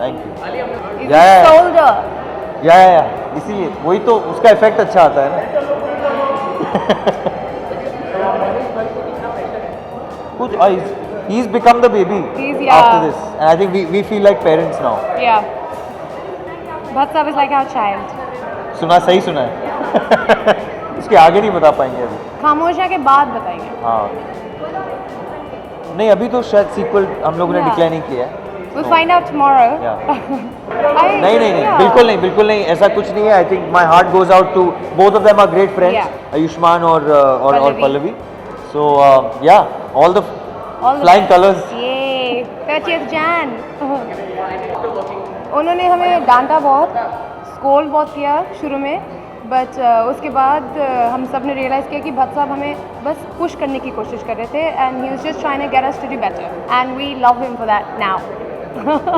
Thank you. It's older. या इसीलिए वही तो उसका इफेक्ट अच्छा आता है ना। कुछ he's become the baby after this, and I think we feel like parents now. Yeah. Bhatsab is like our child. सही सुना है। इसके आगे नहीं बता पाएंगे अभी। खामोशिया के बाद बताएंगे। हाँ, नहीं अभी तो शायद सीक्वल हम लोगों ने डिक्लेयर नहीं किया है। We'll find out tomorrow. नहीं, बिल्कुल नहीं, ऐसा कुछ नहीं है। I think my heart goes out to both of them are great friends, Ayushmann और पल्लवी। सो या ऑल द फ्लाइंग कलर्स। ये 30th Jan। उन्होंने हमें डांटा बहुत, स्कोल्ड बहुत किया शुरू में, बट उसके बाद हम सब ने रियलाइज़ किया कि भट्ट साहब हमें बस पुश करने की कोशिश कर रहे थे and he was just trying to get us to do better and we love him for that now.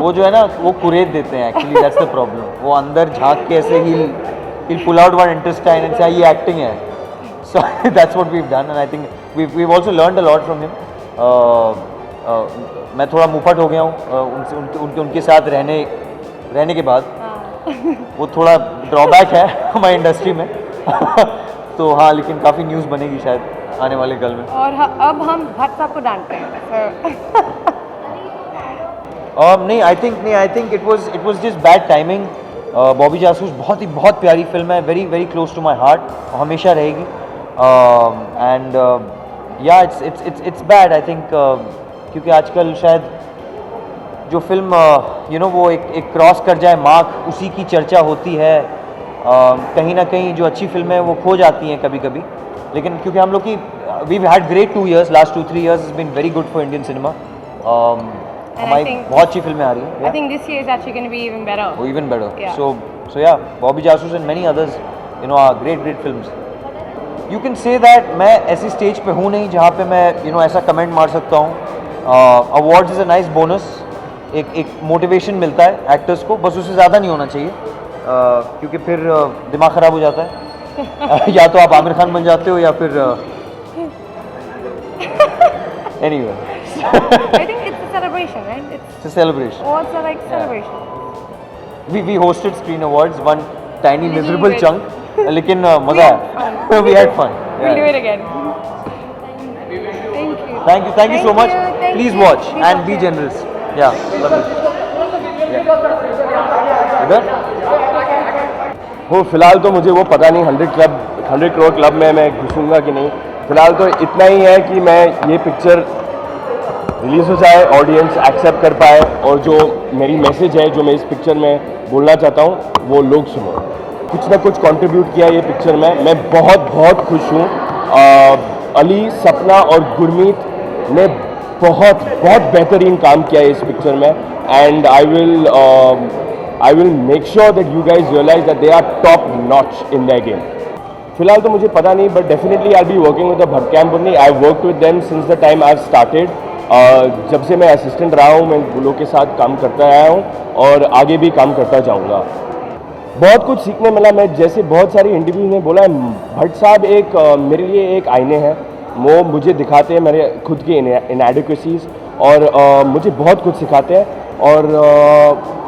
वो जो है ना वो कुरेद देते हैं एक्चुअली, दैट्स द प्रॉब्लम। वो अंदर झांक के ऐसे he'll pull out one intestine and say ये एक्टिंग है। So that's what we've done and I think we've also learned a lot from him. मैं थोड़ा मुफट हो गया हूँ उनके साथ रहने के बाद। वो थोड़ा ड्रॉबैक है हमारी इंडस्ट्री में। तो हाँ, लेकिन काफ़ी न्यूज़ बनेगी शायद आने वाले कल में। और अब हम भट्ट साहब को डांटते हैं। नहीं, I think it was just bad timing. Bobby Jasoos बहुत प्यारी फिल्म है, very close to my heart, हमेशा रहेगी। एंड या इट्स बैड आई थिंक, क्योंकि आजकल शायद जो फिल्म वो एक क्रॉस कर जाए मार्क, उसी की चर्चा होती है। कहीं ना कहीं जो अच्छी फिल्में हैं वो खो जाती हैं कभी कभी, लेकिन क्योंकि हम लोग की we had great 2 years, last 2-3 years has been very good for Indian cinema. हमारी बहुत अच्छी फिल्में आ रही हैं। I think this year is actually going to be even better. Oh, even better. Yeah. So yeah, Bobby Jasus and many others, are great films. You can say that मैं ऐसी stage पे हूँ नहीं जहाँ पे मैं ऐसा कमेंट मार सकता हूँ। Awards is a nice bonus, एक मोटिवेशन मिलता है एक्टर्स को, बस उससे ज़्यादा नहीं होना चाहिए, क्योंकि फिर दिमाग ख़राब हो जाता है। या तो आप आमिर खान बन जाते हो या फिर anyway. I think it's a celebration, right? It's a celebration. Awards are like celebration. We hosted Screen Awards, one tiny miserable chunk, लेकिन मज़ा आया। We had fun. We'll do it again. Thank you so much. Please watch and be generous. Yeah, love you. इधर? वो फिलहाल तो मुझे वो पता नहीं 100 करोड़ क्लब में मैं घुसूंगा कि नहीं। फिलहाल तो इतना ही है कि मैं ये पिक्चर रिलीज़ हो जाए, ऑडियंस एक्सेप्ट कर पाए और जो मेरी मैसेज है, जो मैं इस पिक्चर में बोलना चाहता हूँ, वो लोग सुनो। कुछ ना कुछ कंट्रीब्यूट किया ये पिक्चर में, मैं बहुत बहुत खुश हूँ। अली, सपना और गुरमीत ने बहुत बहुत बेहतरीन काम किया है इस पिक्चर में, and I will make sure that you guys realise that they are top notch in their game. फिलहाल तो मुझे पता नहीं, but definitely I be working with the Bhatt camp only. I work with them since the time I have started. जब से मैं assistant रहा हूँ, मैं वो लोग के साथ काम करता आया हूँ और आगे भी काम करता जाऊँगा। बहुत कुछ सीखने मिला। मैं जैसे बहुत सारी इंटरव्यूज में बोला है, भट्ट साहब एक मेरे लिए एक आईने हैं। वो मुझे दिखाते हैं मेरे खुद की इनएडिक्वेसीज और मुझे बहुत कुछ सिखाते हैं और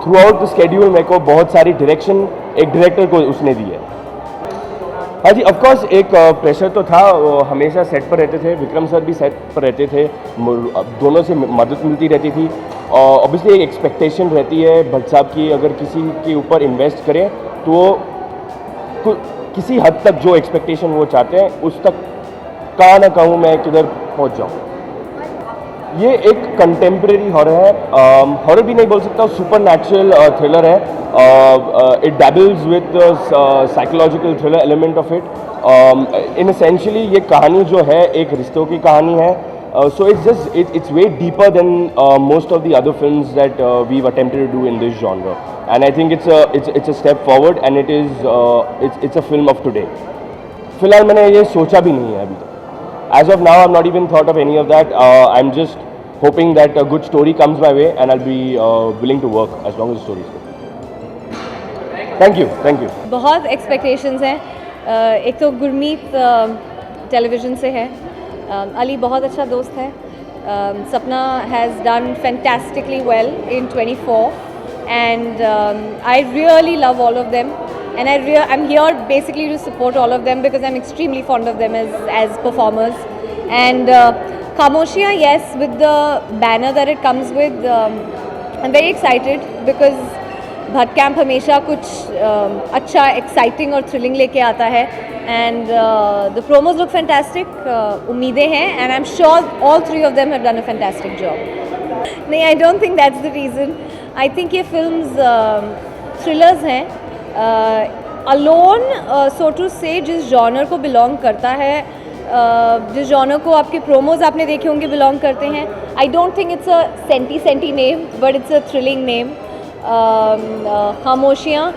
थ्रू आउट द स्केड्यूल मेरे को बहुत सारी डायरेक्शन एक डायरेक्टर को उसने दी है। हाँ जी, ऑफ कोर्स एक प्रेशर तो था, हमेशा सेट पर रहते थे, विक्रम सर भी सेट पर रहते थे, दोनों से मदद मिलती रहती थी। ऑब्वियसली एक एक्सपेक्टेशन रहती है भट्ट साहब की, अगर किसी के ऊपर इन्वेस्ट करें तो वो किसी हद तक जो एक्सपेक्टेशन वो चाहते हैं उस तक कहाँ ना कहूँ मैं किधर पहुँच जाऊँ। ये एक कंटेम्प्रेरी हॉरर है, हॉरर भी नहीं बोल सकता, सुपर नेचुरल थ्रिलर है। It dabbles with psychological thriller element of it. In essentially ये कहानी जो है एक रिश्तों की कहानी है। So it's way deeper than most of the other films that we've attempted to do in this genre, and I think it's a step forward, and it's a film of today. फिलहाल मैंने ये सोचा भी नहीं है अभी तक। As of now, I've not even thought of any of that. I'm just hoping that a good story comes my way, and I'll be willing to work as long as the story is good. Thank you. बहुत expectations हैं। एक तो Gurmeet television से है, अली बहुत अच्छा दोस्त है, Sapna has done fantastically well in 24 and I really love all of them and I am here basically to support all of them because I am extremely fond of them as performers and Khamoshiyan yes with the banner that it comes with I am very excited because Bhatt camp हमेशा कुछ अच्छा exciting और thrilling लेके आता है and the promos look fantastic. उम्मीदें हैं and I am sure all three of them have done a fantastic job. नहीं, I don't think that's the reason. I think ये फिल्म्स थ्रिलर्स हैं, अलोन सो टू से जिस genre को belong करता है, जिस जॉनर को आपके प्रोमोज आपने देखे होंगे बिलोंग करते हैं। I don't think it's a senti name but it's a thrilling name. Khamoshiyan,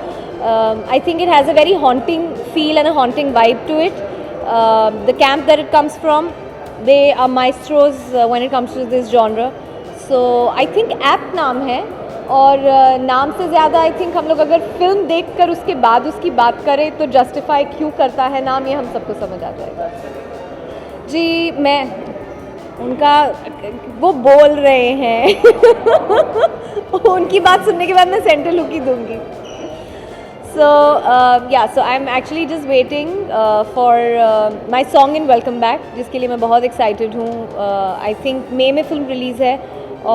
I think it has a very haunting feel and a haunting vibe to it. The camp that it comes from, they are maestros when it comes to this genre. So I think apt नाम है और नाम से ज़्यादा I think हम लोग अगर film देखकर उसके बाद उसकी बात करें तो जस्टिफाई क्यों करता है नाम, ये हम सबको समझ आ जाएगा। जी, मैं उनका वो बोल रहे हैं उनकी बात सुनने के बाद मैं सेंट्रल लुक ही दूंगी। So so I'm actually just waiting for my song in Welcome Back, जिसके लिए मैं बहुत excited हूँ। I think मई में फिल्म रिलीज़ है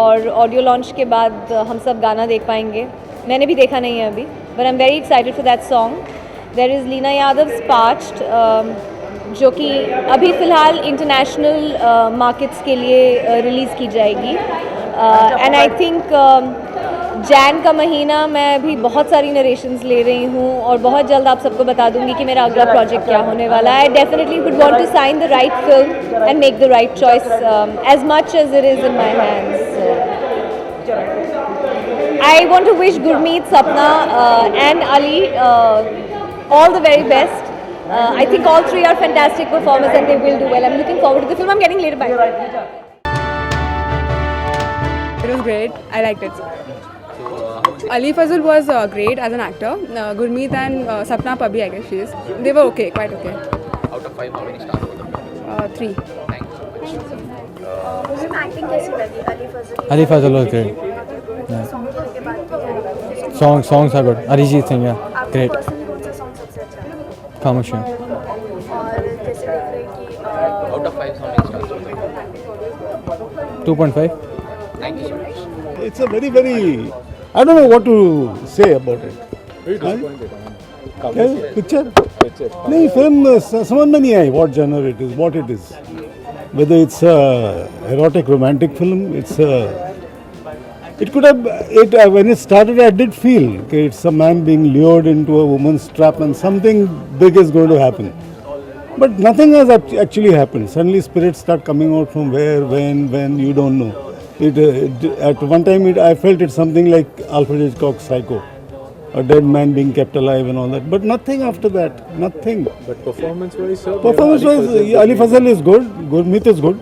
और ऑडियो लॉन्च के बाद हम सब गाना देख पाएंगे। मैंने भी देखा नहीं है अभी, but I'm very excited for that song. There is Leena Yadav's Parched, जो कि अभी फ़िलहाल इंटरनेशनल मार्केट्स के लिए रिलीज़ की जाएगी एंड आई थिंक जैन का महीना मैं भी बहुत सारी नरेशंस ले रही हूँ और बहुत जल्द आप सबको बता दूंगी कि मेरा अगला प्रोजेक्ट क्या होने वाला है। Definitely would want to sign the right film and make the right choice as much as it is in my hands. I want to wish Gurmeet, Sapna and Ali all the very best. I think all three are fantastic performers and they will do well. I'm looking forward to the film. I'm getting later. Bye. It was great. I liked it. Ali Fazul was great as an actor. Gurmeet and Sapna Pabhi, I guess she is. They were okay, quite okay. Out of 5, how many stars? 3. Acting कैसी लगी Ali Fazal? Ali Fazul was great. Songs are good. Arijit Singh, yeah, great. खामोशियाँ। और कैसे देख रहे हैं कि Out of 5, how many stars? 2.5. Thank you so much. It's a very, I don't know what to say about it. Very disappointed. Picture? नहीं, film समझ में नहीं आई what genre it is, what it is. whether it's a erotic romantic film, it could have, when it started I did feel okay, it's a man being lured into a woman's trap and something big is going to happen. But nothing has actually happened. Suddenly spirits start coming out from where, when, you don't know. At one time I felt it's something like Alfred Hitchcock's Psycho. A dead man being kept alive and all that. But nothing after that. Nothing. But performance-wise, sir? Performance-wise, Ali Fazal is good. Gurmeet is good.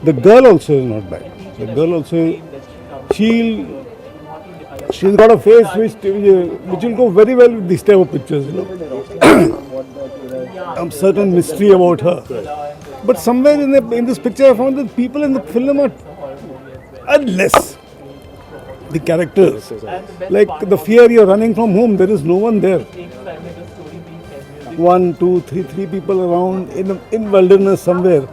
The girl also is not bad. The girl also, she's got a face which will go very well with these type of pictures, you know. A certain mystery about her. But somewhere in this picture I found that people in the film are less. The characters, like the fear you're running from home, there is no one there. 1, 2, 3 people around in wilderness somewhere.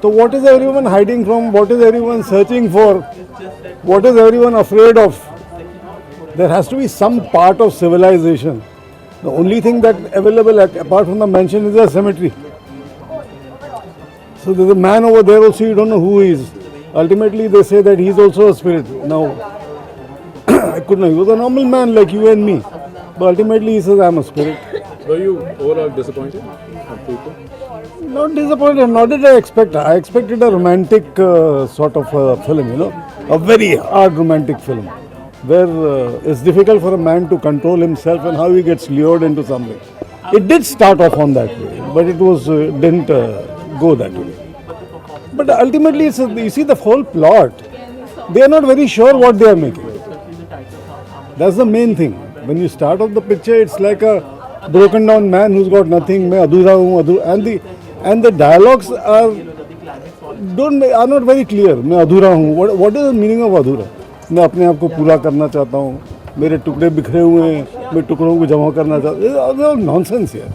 So what is everyone hiding from? What is everyone searching for? What is everyone afraid of? There has to be some part of civilization. The only thing that available apart from the mansion is a cemetery. So there's a man over there also, you don't know who he is. Ultimately they say that he's also a spirit. Now, I couldn't know. He was a normal man like you and me. But ultimately he says, I'm a spirit. Were you overall disappointed? Not disappointed, not did I expect. I expected a romantic sort of film, you know. A very hard romantic film. Where it's difficult for a man to control himself and how he gets lured into something. It did start off on that way, but it was didn't go that way. But ultimately, you see the whole plot, they are not very sure what they are making. That's the main thing. When you start off the picture, it's like a broken down man who's got nothing. मैं अधूरा हूँ, and the dialogues are not very clear. मैं अधूरा हूँ. What is the meaning of अधूरा? मैं अपने आप को पूरा करना चाहता हूँ. मेरे टुकड़े बिखरे हुए हैं. मैं टुकड़ों को जमा करना चाहता हूँ. It's nonsense here.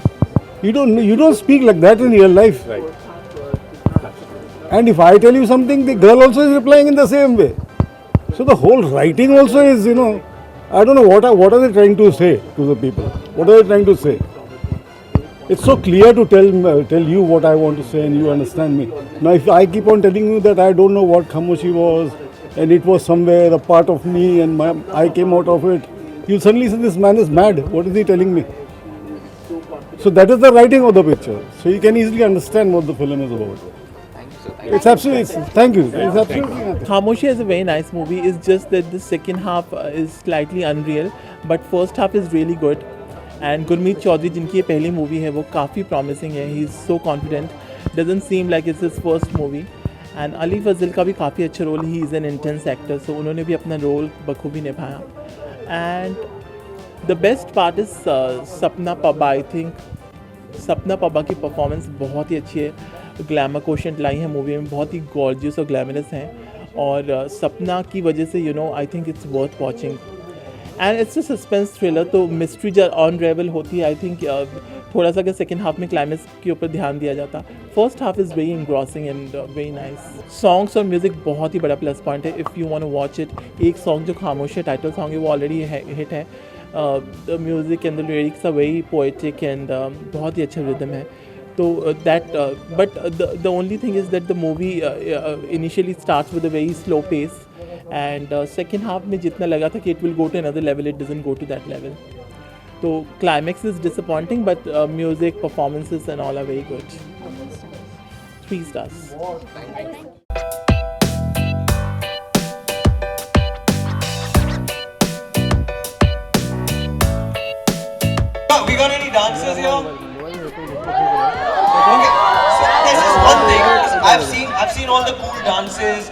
You don't speak like that in real life. Right. And if I tell you something, the girl also is replying in the same way. So the whole writing also is, you know, I don't know what are they trying to say to the people. What are they trying to say? It's so clear to tell you what I want to say and you understand me. Now if I keep on telling you that I don't know what Khamoshi was and it was somewhere a part of me and I came out of it, you suddenly say this man is mad. What is he telling me? So that is the writing of the picture. So you can easily understand what the film is about. It's absolutely, thank you. It's absolutely. Khamoshi is a very nice movie. It's just that the second half is slightly unreal, but first half is really good. And Gurmeet Chaudhary, जिनकी ये पहली movie है, वो काफ़ी promising है. He is so confident. Doesn't seem like it's his first movie. And Ali Fazal का भी काफ़ी अच्छा role. He is an intense actor, so उन्होंने भी अपना रोल बखूबी निभाया. And the best part is Sapna Pabba. I think Sapna Pabba की performance बहुत ही अच्छी है. ग्लैमर कोशेंट लाई है मूवी में, बहुत ही गॉर्जियस और ग्लैमरस हैं. और सपना की वजह से I think it's worth watching. And it's a suspense thriller, तो मिस्ट्री जब अनरेवल होती है, आई थिंक थोड़ा सा सेकेंड हाफ में क्लाइमेक्स के ऊपर ध्यान दिया जाता. First half is very engrossing and very nice. Songs और म्यूज़िक बहुत ही बड़ा प्लस पॉइंट है. If you want to watch it, एक सॉन्ग जो खामोशी टाइटल सॉन्ग है वो ऑलरेडी हिट है. The music and the lyrics are very poetic and बहुत ही अच्छा रिदम है. So but the only thing is that the movie initially starts with a very slow pace, and second half में जितना लगा था कि it will go to another level, it doesn't go to that level. So climax is disappointing, but music, performances and all are very good. 3 stars. We got any dancers here? Okay, so this is one thing. I've seen all the cool dances,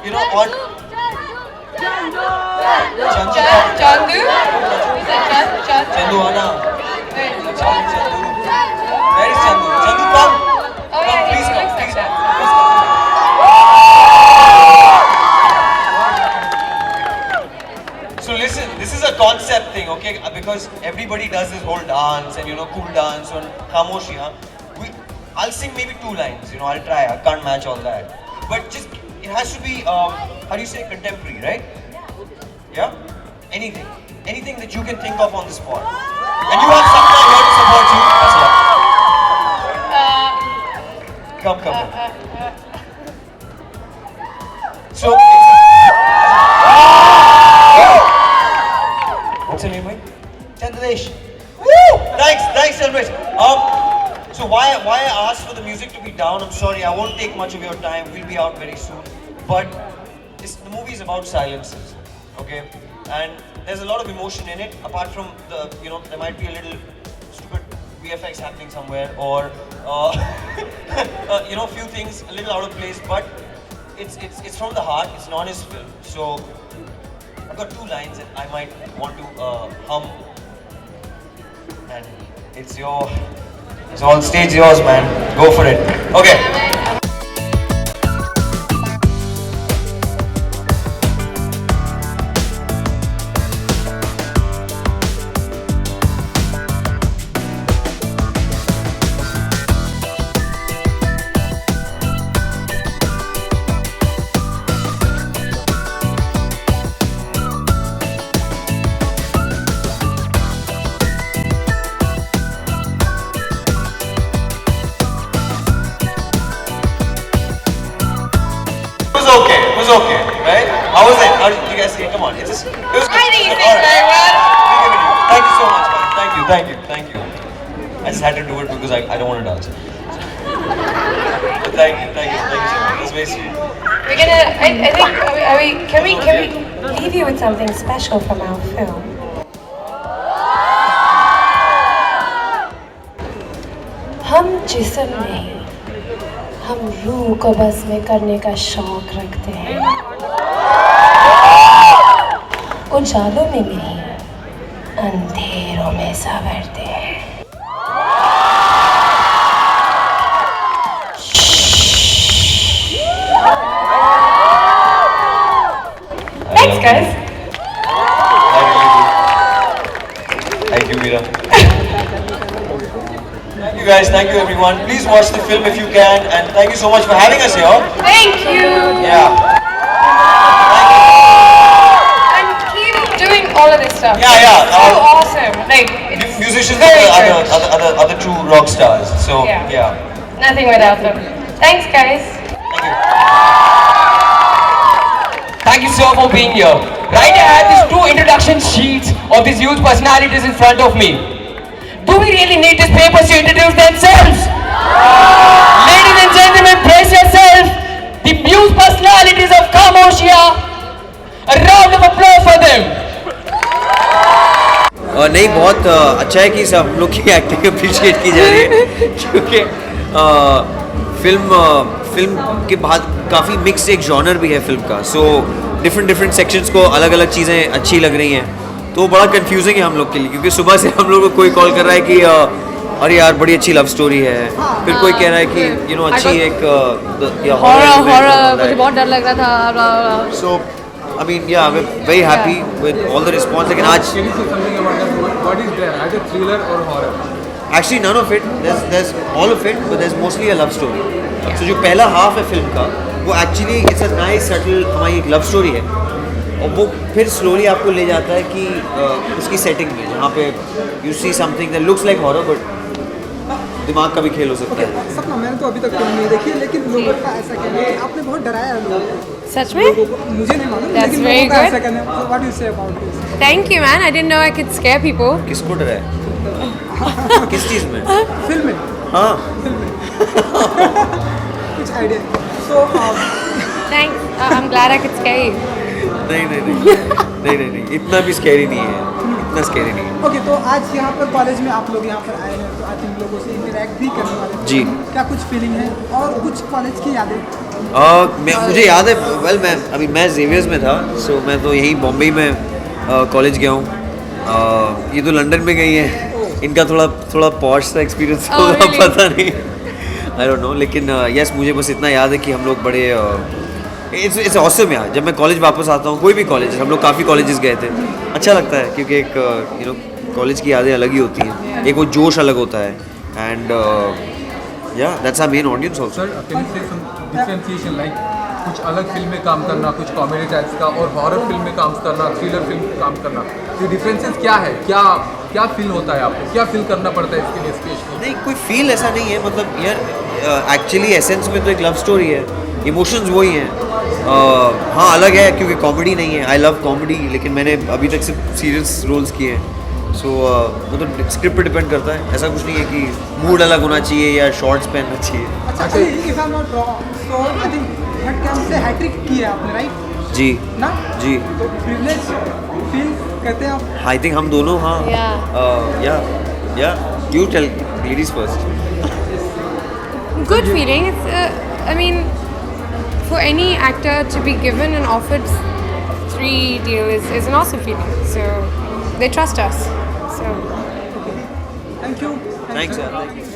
you know, on Chandu. Chandu, Anna. Chandu. Where is Chandu? Chandu, come. Come, please come. Please come. So listen, this is a concept thing, okay? Because everybody does this whole dance and, you know, cool dance on Khamoshi, huh? I'll sing maybe 2 lines, you know, I'll try, I can't match all that. But just, it has to be, how do you say, contemporary, right? Yeah? Anything that you can think of on the spot. And you have someone here to support you. That's all. Come. Chandradesh. Woo! Thanks, Celebrate. So why I asked for the music to be down? I'm sorry, I won't take much of your time. We'll be out very soon. But the movie is about silences, okay? And there's a lot of emotion in it. Apart from the, there might be a little stupid VFX happening somewhere, or few things a little out of place. But it's from the heart. It's an honest film. So I've got 2 lines that I might want to hum, and it's all stage yours, man. Go for it. Okay. It was okay, right? How was it? How did you guys say? Come on, it was I think you did all right. very well. Thank you so much, man. Thank you. I just had to do it because I don't want to dance. But thank you so much. That's very sweet. We're gonna. I think. Can we leave you with something special from our film? हम जिस्म नहीं, हम रूह को बस में करने का शौक रखते हैं। उजालों में नहीं, अंधेरों में संवरते हैं। Thanks, guys. Thank you, Veera. Thank you, guys. Thank you, everyone. Please watch the film if you can, and thank you so much for having us here. Thank you. Yeah. And keep doing all of this stuff. Yeah. So awesome. Like, it's Musicians very are other true rock stars. So Yeah. nothing without them. Thanks, guys. Thank you, sir, for being here. Right, I have these 2 introduction sheets of these huge personalities in front of me. Do we really need these papers to introduce themselves? Ladies and gentlemen, brace yourself. The muse personalities of Khamoshia. A round of applause for them. नहीं, बहुत अच्छा है कि सब लोग की acting appreciate की जा रही है, क्योंकि फिल्म के बाद काफ़ी मिक्स एक जॉनर भी है फिल्म का। सो डिफरेंट सेक्शंस को अलग अलग चीज़ें अच्छी लग रही हैं, तो बड़ा कंफ्यूजिंग है हम लोग के लिए, क्योंकि सुबह से हम लोग को कोई कॉल कर रहा है कि अरे यार बड़ी अच्छी लव स्टोरी है, फिर कोई कह रहा है कि अच्छी एक हॉरर, मुझे बहुत डर लग रहा था। सो I mean, yeah, we're very happy with all the response. लेकिन आज What is there? Either thriller or horror? actually none of it. There's all of it, but there's mostly a love story. So जो पहला half है film का, वो actually it's a nice subtle हमारी एक love story है, और वो फिर slowly आपको ले जाता है कि उसकी setting में, जहाँ पे you see something that looks like horror, but दिमाग का भी खेल हो सकता है। सपना, मैंने तो अभी तक फिल्म नहीं देखी, लेकिन लोगों का ऐसा कहना है कि आपने बहुत डराया है लोगों को। सच में? मुझे नहीं मालूम, That's लेकिन very लोगों का good. ऐसा कहना है। What do you say about this? Thank you, man. I didn't know I could scare people. किसको डराया? किस चीज़ में? फिल्म में? हाँ। कुछ idea? So Thanks. I'm glad I could scare you. नहीं, इतना भी स्कैरी नहीं है, इतना स्कैरी नहीं है। ओके, तो आज यहाँ पर कॉलेज में आप लोग यहाँ पर आए हैं, तो आज इन लोगों से इंटरेक्ट भी करने वाले हैं। जी। क्या कुछ फीलिंग है और कुछ कॉलेज की यादें? मुझे याद है, मैं जेवियर्स में था, सो मैं तो यहीं बॉम्बे में कॉलेज गया हूँ। ये तो लंदन में गई है, इनका थोड़ा पॉश सा एक्सपीरियंस होगा, पता नहीं, आई डोंट नो, लेकिन यस मुझे बस इतना याद है कि हम लोग बड़े इट्स ऑसम यार। जब मैं कॉलेज वापस आता हूँ, कोई भी कॉलेज, हम लोग काफ़ी कॉलेजेस गए थे, अच्छा लगता है, क्योंकि एक कॉलेज की यादें अलग ही होती हैं, एक वो जोश अलग होता है, and that's our main audience also. Sir, can you say some differentiation, like कुछ अलग फिल्म में काम करना, कुछ कॉमेडी टाइप्स का, और हॉरर फिल्म में काम करना, थ्रिलर फिल्म में काम करना, ये डिफरेंसेस क्या है? क्या फील होता है आपको? क्या फील करना पड़ता है इसके लिए स्पेशली? नहीं, कोई फील ऐसा नहीं है, मतलब यार एक्चुअली एसेंस में तो एक लव स्टोरी है, इमोशंस वही हैं। हाँ अलग है क्योंकि कॉमेडी नहीं है, आई लव कॉमेडी, लेकिन मैंने अभी तक सिर्फ सीरियस रोल्स किए हैं, सो वो तो स्क्रिप्ट पे डिपेंड करता है, ऐसा कुछ नहीं है कि मूड अलग होना चाहिए या शॉर्ट्स पहनना चाहिए। अच्छा, if I'm not wrong, so I think Bhatt camp से हैट्रिक की है आपने, राइट? जी ना? जी। तो प्रिविलेज फील करते हैं आप? आई थिंक हम दोनों, हाँ। Yeah you tell ladies first. Good feeling. It's, I mean, for any actor to be given and offered 3 deal is an awesome feeling. So they trust us. So. Thank you. Thanks, sir.